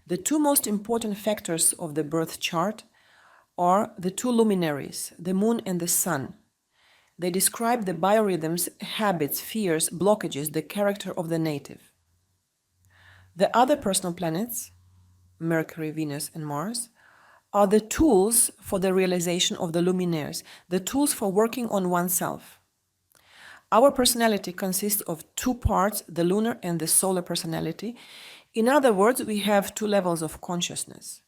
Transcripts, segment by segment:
The two most important factors of the birth chart are the two luminaries, the moon and the sun. They describe the biorhythms, habits, fears, blockages, the character of the native. The other personal planets, Mercury, Venus, and Mars, are the tools for the realization of the luminaires, the tools for working on oneself. Our personality consists of two parts, the lunar and the solar personality. In other words, we have two levels of consciousness.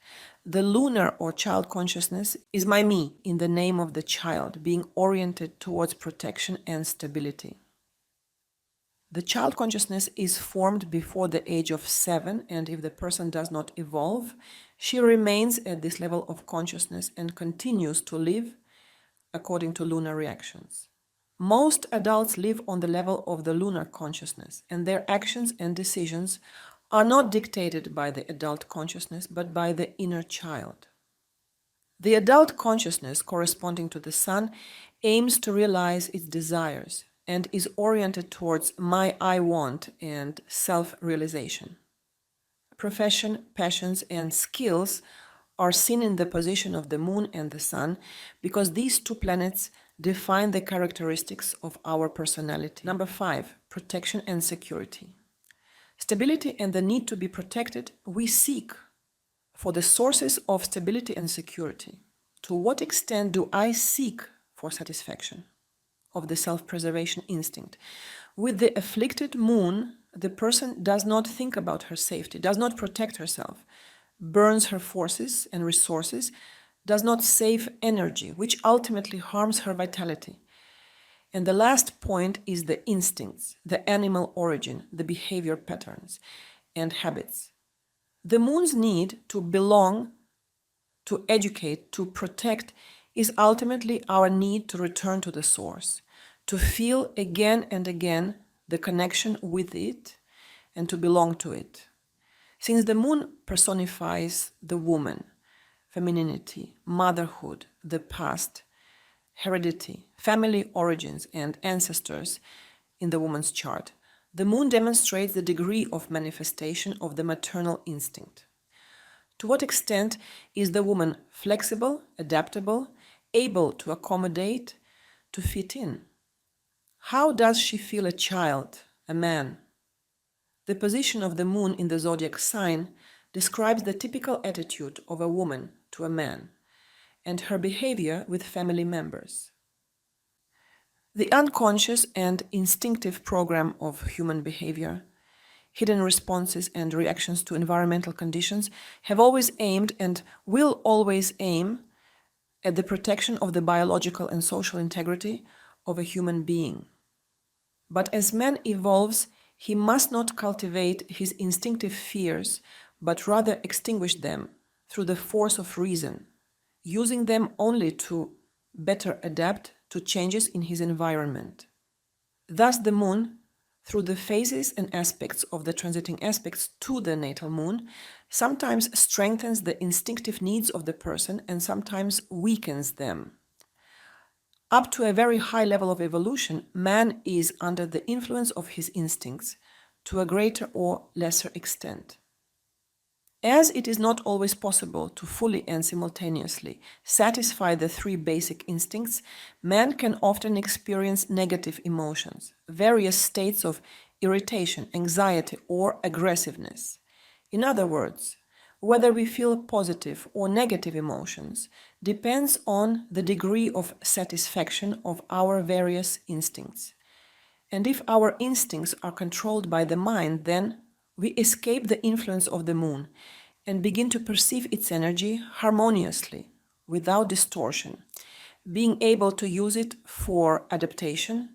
The lunar or child consciousness is my me, in the name of the child, being oriented towards protection and stability. The child consciousness is formed before the age of 7, and if the person does not evolve, she remains at this level of consciousness and continues to live according to lunar reactions. Most adults live on the level of the lunar consciousness, and their actions and decisions are not dictated by the adult consciousness, but by the inner child. The adult consciousness, corresponding to the sun, aims to realize its desires and is oriented towards my I want and self-realization. Profession, passions, and skills are seen in the position of the moon and the sun because these two planets define the characteristics of our personality. Number 5, protection and security. Stability and the need to be protected, we seek for the sources of stability and security. To what extent do I seek for satisfaction of the self-preservation instinct? With the afflicted moon, the person does not think about her safety, does not protect herself, burns her forces and resources, does not save energy, which ultimately harms her vitality. And the last point is the instincts, the animal origin, the behavior patterns and habits. The moon's need to belong, to educate, to protect is ultimately our need to return to the source, to feel again and again the connection with it and to belong to it. Since the moon personifies the woman, femininity, motherhood, the past, heredity, family origins, and ancestors in the woman's chart, the moon demonstrates the degree of manifestation of the maternal instinct. To what extent is the woman flexible, adaptable, able to accommodate, to fit in? How does she feel a child, a man? The position of the moon in the zodiac sign describes the typical attitude of a woman to a man and her behavior with family members. The unconscious and instinctive program of human behavior, hidden responses and reactions to environmental conditions have always aimed and will always aim at the protection of the biological and social integrity of a human being. But as man evolves, he must not cultivate his instinctive fears, but rather extinguish them through the force of reason, using them only to better adapt to changes in his environment. Thus the moon, through the phases and aspects of the transiting aspects to the natal moon, sometimes strengthens the instinctive needs of the person and sometimes weakens them. Up to a very high level of evolution, man is under the influence of his instincts to a greater or lesser extent. As it is not always possible to fully and simultaneously satisfy the three basic instincts, man can often experience negative emotions, various states of irritation, anxiety, or aggressiveness. In other words, whether we feel positive or negative emotions depends on the degree of satisfaction of our various instincts. And if our instincts are controlled by the mind, then we escape the influence of the moon and begin to perceive its energy harmoniously, without distortion, being able to use it for adaptation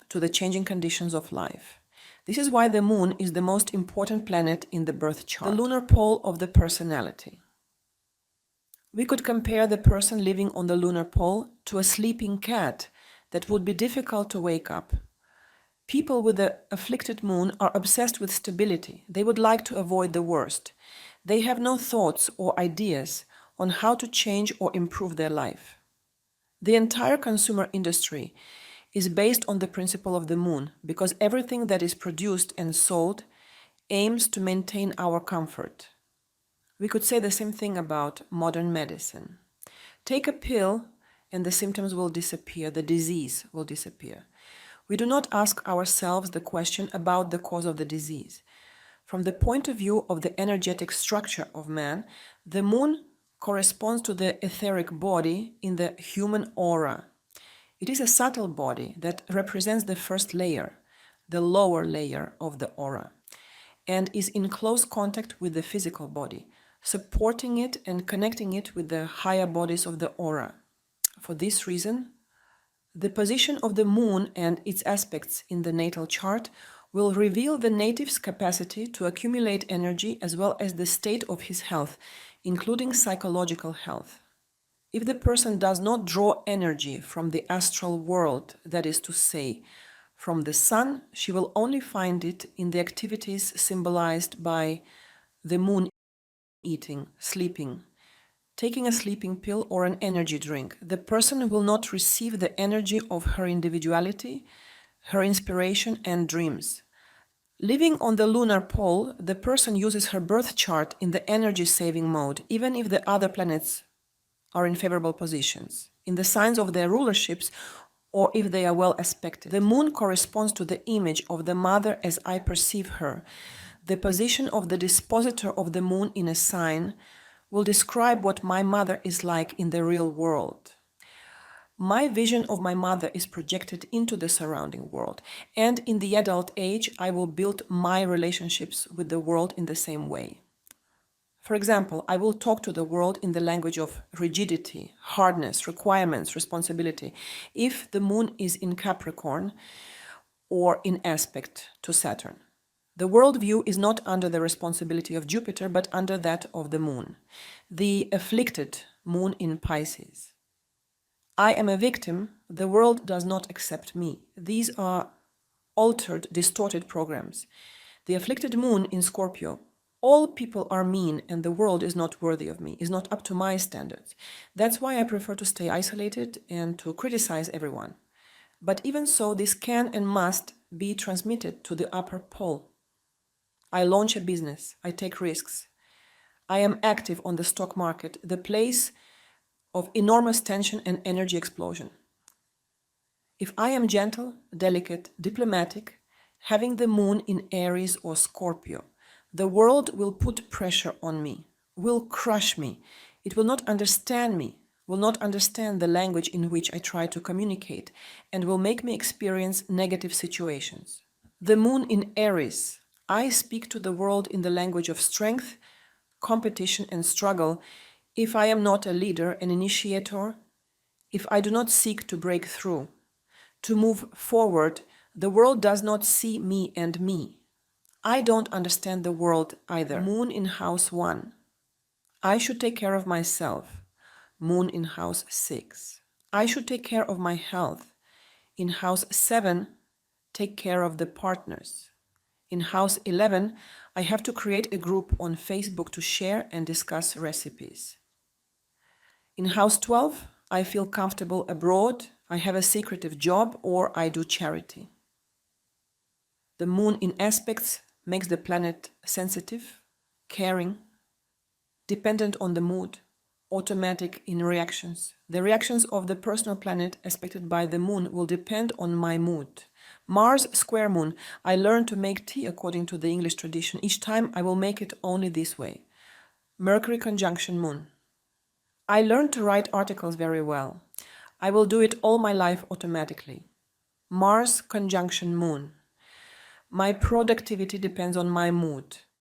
to the changing conditions of life. This is why the moon is the most important planet in the birth chart, the lunar pole of the personality. We could compare the person living on the lunar pole to a sleeping cat that would be difficult to wake up. People with the afflicted moon are obsessed with stability. They would like to avoid the worst. They have no thoughts or ideas on how to change or improve their life. The entire consumer industry is based on the principle of the moon because everything that is produced and sold aims to maintain our comfort. We could say the same thing about modern medicine. Take a pill and the symptoms will disappear, the disease will disappear. We do not ask ourselves the question about the cause of the disease. From the point of view of the energetic structure of man, the moon corresponds to the etheric body in the human aura. It is a subtle body that represents the first layer, the lower layer of the aura, and is in close contact with the physical body, supporting it and connecting it with the higher bodies of the aura. For this reason, the position of the moon and its aspects in the natal chart will reveal the native's capacity to accumulate energy as well as the state of his health, including psychological health. If the person does not draw energy from the astral world, that is to say, from the sun, she will only find it in the activities symbolized by the moon: eating, sleeping, taking a sleeping pill or an energy drink. The person will not receive the energy of her individuality, her inspiration and dreams. Living on the lunar pole, the person uses her birth chart in the energy-saving mode, even if the other planets are in favorable positions, in the signs of their rulerships, or if they are well aspected. The moon corresponds to the image of the mother as I perceive her. The position of the dispositor of the moon in a sign will describe what my mother is like in the real world. My vision of my mother is projected into the surrounding world, and in the adult age, I will build my relationships with the world in the same way. For example, I will talk to the world in the language of rigidity, hardness, requirements, responsibility, if the moon is in Capricorn or in aspect to Saturn. The worldview is not under the responsibility of Jupiter, but under that of the moon, the afflicted moon in Pisces. I am a victim, the world does not accept me. These are altered, distorted programs. The afflicted moon in Scorpio: all people are mean and the world is not worthy of me, is not up to my standards. That's why I prefer to stay isolated and to criticize everyone. But even so, this can and must be transmitted to the upper pole. I launch a business, I take risks. I am active on the stock market, the place of enormous tension and energy explosion. If I am gentle, delicate, diplomatic, having the moon in Aries or Scorpio, the world will put pressure on me, will crush me. It will not understand me, will not understand the language in which I try to communicate, and will make me experience negative situations. The moon in Aries: I speak to the world in the language of strength, competition, and struggle. If I am not a leader, an initiator, if I do not seek to break through, to move forward, the world does not see me and me. I don't understand the world either. Moon in house 1. I should take care of myself. Moon in house 6. I should take care of my health. In house 7, take care of the partners. In house 11, I have to create a group on Facebook to share and discuss recipes. In house 12, I feel comfortable abroad, I have a secretive job, or I do charity. The moon in aspects makes the planet sensitive, caring, dependent on the mood, automatic in reactions. The reactions of the personal planet aspected by the moon will depend on my mood. Mars square moon: I learn to make tea according to the English tradition. Each time I will make it only this way. Mercury conjunction moon: I learn to write articles very well. I will do it all my life automatically. Mars conjunction moon: my productivity depends on my mood.